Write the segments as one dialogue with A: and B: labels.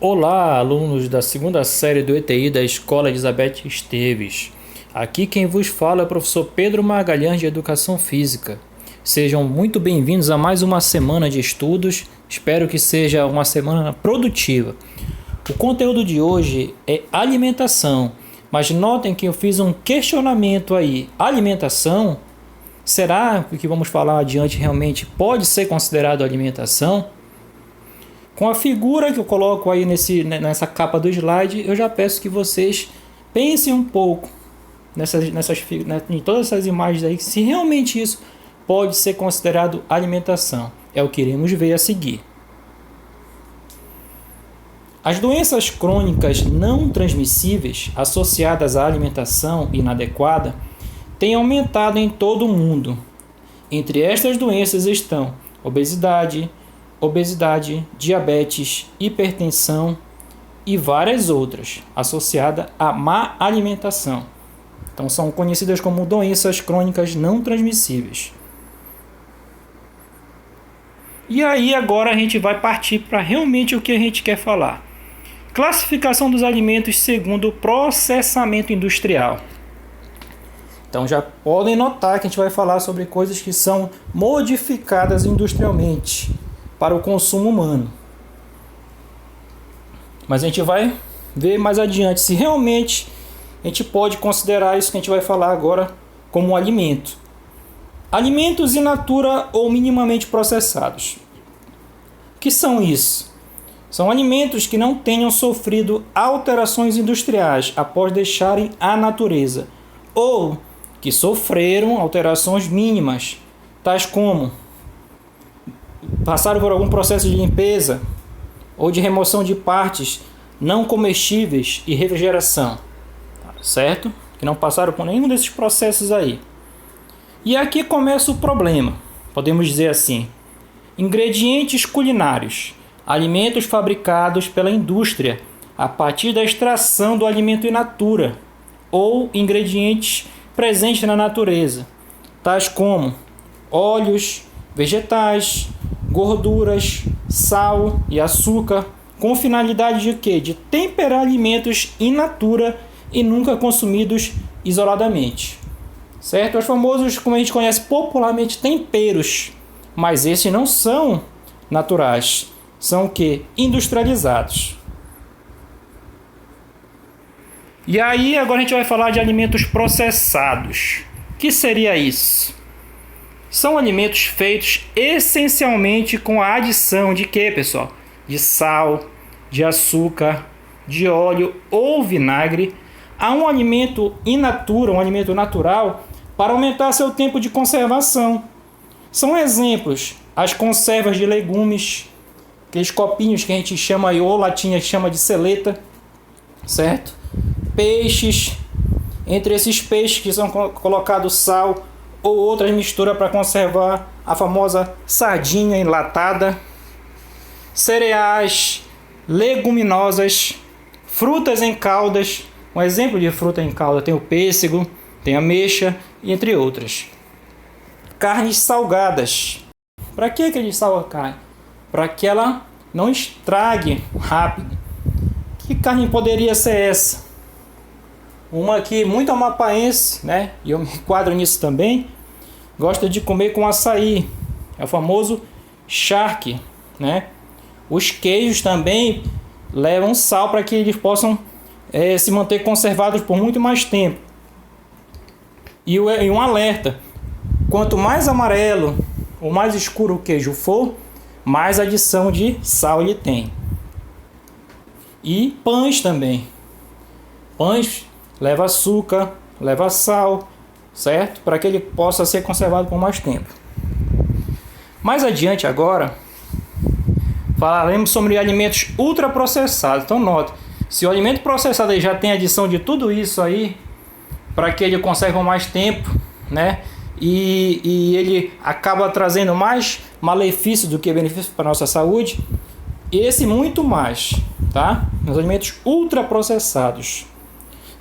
A: Olá, alunos da segunda série do ETI da Escola Elizabeth Esteves. Aqui quem vos fala é o professor Pedro Magalhães de Educação Física. Sejam muito bem-vindos a mais uma semana de estudos. Espero que seja uma semana produtiva. O conteúdo de hoje é alimentação, mas notem que eu fiz um questionamento aí. Alimentação? Será que o que vamos falar adiante realmente pode ser considerado alimentação? Com a figura que eu coloco aí nessa capa do slide, eu já peço que vocês pensem um pouco em todas essas imagens aí, se realmente isso pode ser considerado alimentação. É o que iremos ver a seguir. As doenças crônicas não transmissíveis associadas à alimentação inadequada têm aumentado em todo o mundo. Entre estas doenças estão obesidade, diabetes, hipertensão e várias outras associadas à má alimentação. Então são conhecidas como doenças crônicas não transmissíveis. E aí agora a gente vai partir para realmente o que a gente quer falar. Classificação dos alimentos segundo o processamento industrial. Então já podem notar que a gente vai falar sobre coisas que são modificadas industrialmente para o consumo humano. Mas a gente vai ver mais adiante se realmente a gente pode considerar isso que a gente vai falar agora como um alimento. Alimentos in natura ou minimamente processados. O que são isso? São alimentos que não tenham sofrido alterações industriais após deixarem a natureza, ou que sofreram alterações mínimas, tais como passaram por algum processo de limpeza ou de remoção de partes não comestíveis e refrigeração, certo? Que não passaram por nenhum desses processos aí. E aqui começa o problema, podemos dizer assim. Ingredientes culinários, alimentos fabricados pela indústria a partir da extração do alimento in natura ou ingredientes presentes na natureza, tais como óleos, vegetais, gorduras, sal e açúcar, com finalidade de quê? De temperar alimentos in natura e nunca consumidos isoladamente. Certo? Os famosos, como a gente conhece popularmente, temperos, mas esses não são naturais, são o quê? Industrializados. E aí agora a gente vai falar de alimentos processados. O que seria isso? São alimentos feitos essencialmente com a adição de quê, pessoal? De sal, de açúcar, de óleo ou vinagre a um alimento in natura, um alimento natural, para aumentar seu tempo de conservação. São exemplos as conservas de legumes, aqueles copinhos que a gente chama aí, ou latinha que chama de seleta, certo? Peixes, entre esses peixes que são colocados sal ou outras misturas para conservar, a famosa sardinha enlatada, cereais, leguminosas, frutas em caldas. Um exemplo de fruta em calda tem o pêssego, tem a ameixa, entre outras. Carnes salgadas. Para que a gente salga a carne? Para que ela não estrague rápido. Que carne poderia ser essa? Uma que muito amapaense, né? E eu me enquadro nisso também, gosta de comer com açaí. É o famoso charque, né? Os queijos também levam sal para que eles possam se manter conservados por muito mais tempo. E um alerta: quanto mais amarelo ou mais escuro o queijo for, mais adição de sal ele tem. E pães também. Pães leva açúcar, leva sal, certo? Para que ele possa ser conservado por mais tempo. Mais adiante agora, falaremos sobre alimentos ultraprocessados. Então note, se o alimento processado aí já tem adição de tudo isso aí, para que ele conserve por mais tempo, né? E ele acaba trazendo mais malefício do que benefício para a nossa saúde, esse muito mais, tá? Os alimentos ultraprocessados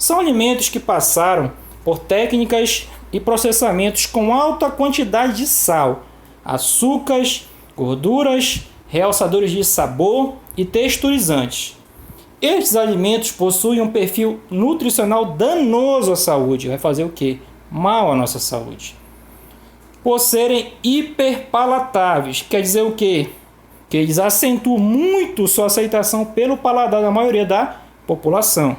A: são alimentos que passaram por técnicas e processamentos com alta quantidade de sal, açúcares, gorduras, realçadores de sabor e texturizantes, Estes alimentos possuem um perfil nutricional danoso à saúde. Vai fazer o quê? Mal à nossa saúde. Por serem hiperpalatáveis. Quer dizer o quê? Que eles acentuam muito sua aceitação pelo paladar da maioria da população.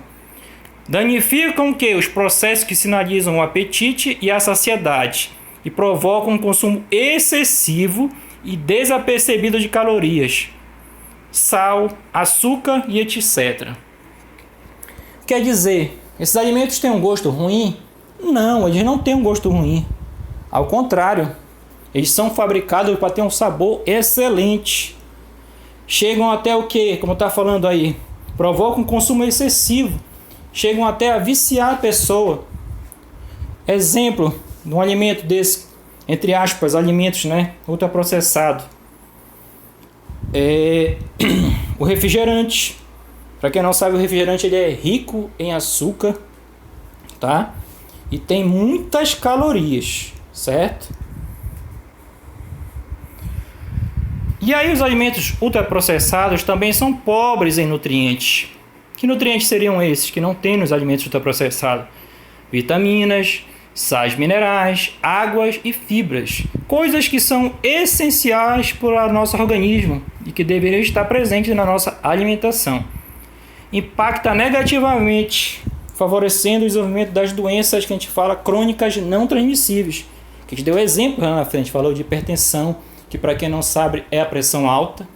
A: Danificam o quê? Os processos que sinalizam o apetite e a saciedade. E provocam um consumo excessivo e desapercebido de calorias, sal, açúcar e etc. Quer dizer, esses alimentos têm um gosto ruim? Não, eles não têm um gosto ruim. Ao contrário, eles são fabricados para ter um sabor excelente. Chegam até o que? Como está falando aí, provocam um consumo excessivo. Chegam até a viciar a pessoa. Exemplo de um alimento desse, entre aspas, alimentos, né, ultraprocessado. O refrigerante. Para quem não sabe, o refrigerante ele é rico em açúcar, tá? E tem muitas calorias, certo? E aí os alimentos ultraprocessados também são pobres em nutrientes. Que nutrientes seriam esses que não tem nos alimentos ultraprocessados? Vitaminas, sais minerais, águas e fibras. Coisas que são essenciais para o nosso organismo e que deveriam estar presentes na nossa alimentação. Impacta negativamente, favorecendo o desenvolvimento das doenças que a gente fala crônicas não transmissíveis. Que a gente deu exemplo lá na frente, falou de hipertensão, que para quem não sabe é a pressão alta,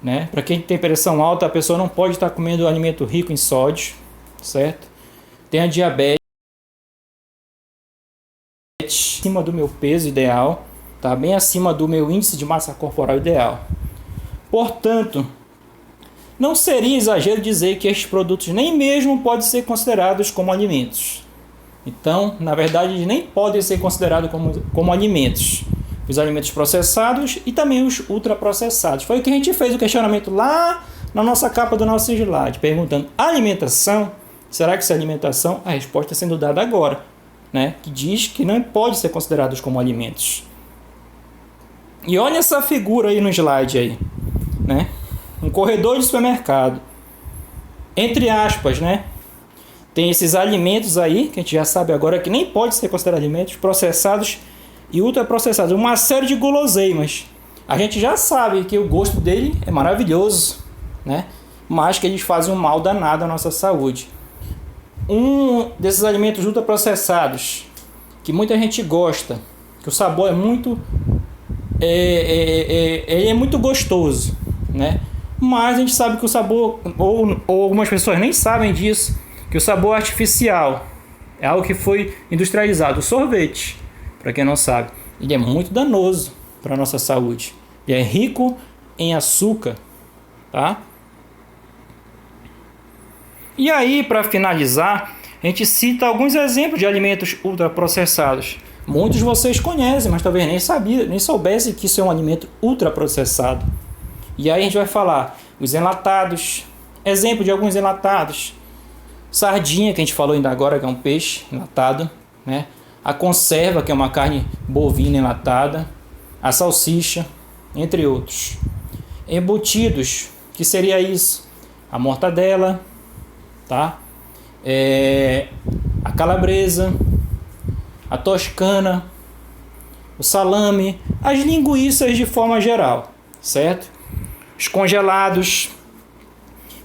A: né? Para quem tem pressão alta, a pessoa não pode estar comendo alimento rico em sódio, certo? Tem a diabetes, acima do meu peso ideal, tá bem acima do meu índice de massa corporal ideal. Portanto, não seria exagero dizer que estes produtos nem mesmo podem ser considerados como alimentos. Então, na verdade, eles nem podem ser considerados como alimentos. Os alimentos processados e também os ultraprocessados. Foi o que a gente fez o questionamento lá na nossa capa do nosso slide, perguntando: alimentação? Será que isso é alimentação? A resposta está sendo dada agora, né? Que diz que não pode ser considerados como alimentos. E olha essa figura aí no slide aí, né? Um corredor de supermercado. Entre aspas, né? Tem esses alimentos aí, que a gente já sabe agora que nem pode ser considerado alimentos, processados e ultraprocessados. Uma série de guloseimas. A gente já sabe que o gosto dele é maravilhoso, né? Mas que eles fazem um mal danado à nossa saúde. Um desses alimentos ultraprocessados, que muita gente gosta, que o sabor é muito... ele é muito gostoso, né? Mas a gente sabe que o sabor, ou algumas pessoas nem sabem disso, que o sabor artificial é algo que foi industrializado. O sorvete, para quem não sabe, ele é muito danoso para a nossa saúde. Ele é rico em açúcar, tá? E aí, para finalizar, a gente cita alguns exemplos de alimentos ultraprocessados. Muitos de vocês conhecem, mas talvez nem soubessem que isso é um alimento ultraprocessado. E aí a gente vai falar os enlatados, exemplo de alguns enlatados. Sardinha, que a gente falou ainda agora, que é um peixe enlatado, né? A conserva, que é uma carne bovina enlatada. A salsicha, entre outros. Embutidos, que seria isso? A mortadela, tá? A calabresa, a toscana, o salame, as linguiças de forma geral, certo? Os congelados,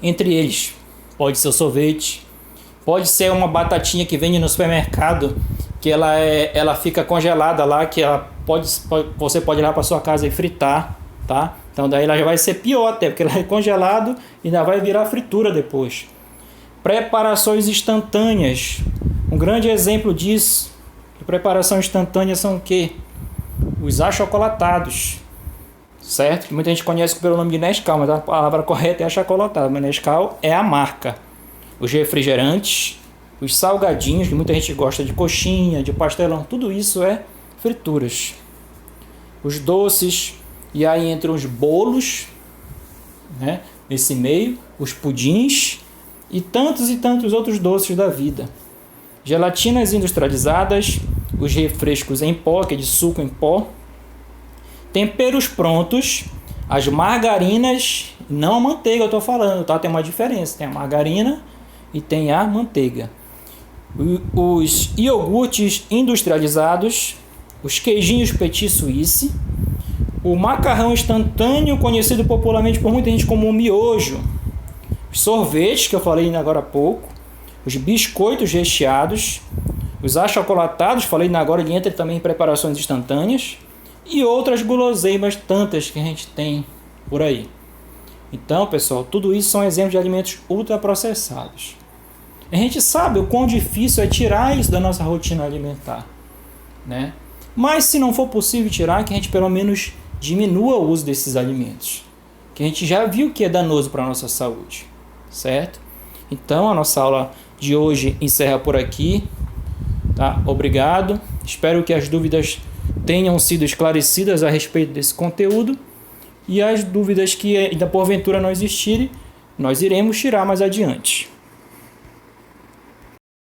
A: entre eles, pode ser o sorvete, pode ser uma batatinha que vende no supermercado, que ela fica congelada lá, que você pode ir lá para sua casa e fritar, tá? Então daí ela já vai ser pior até, porque ela é congelado e ainda vai virar fritura depois. Preparações instantâneas, um grande exemplo disso, de preparação instantânea são o quê? Os achocolatados, certo? Que muita gente conhece pelo nome de Nescau, mas a palavra correta é achocolatado, mas Nescau é a marca. Os refrigerantes, os salgadinhos, que muita gente gosta de coxinha, de pastelão, tudo isso é frituras. Os doces, e aí entram os bolos, né? Nesse meio, os pudins e tantos outros doces da vida. Gelatinas industrializadas, os refrescos em pó, que é de suco em pó, temperos prontos, As margarinas, não a manteiga eu estou falando, tá? Tem uma diferença, tem a margarina e tem a manteiga. Os iogurtes industrializados, os queijinhos petit suisse, o macarrão instantâneo, conhecido popularmente por muita gente como o miojo, os sorvetes, que eu falei agora há pouco, os biscoitos recheados, os achocolatados, falei agora, ele entra também em preparações instantâneas, e outras guloseimas tantas que a gente tem por aí. Então, pessoal, tudo isso são exemplos de alimentos ultraprocessados. A gente sabe o quão difícil é tirar isso da nossa rotina alimentar, né? Mas se não for possível tirar, que a gente pelo menos diminua o uso desses alimentos, que a gente já viu que é danoso para a nossa saúde, certo? Então, a nossa aula de hoje encerra por aqui, tá? Obrigado. Espero que as dúvidas tenham sido esclarecidas a respeito desse conteúdo, e as dúvidas que ainda porventura não existirem, nós iremos tirar mais adiante.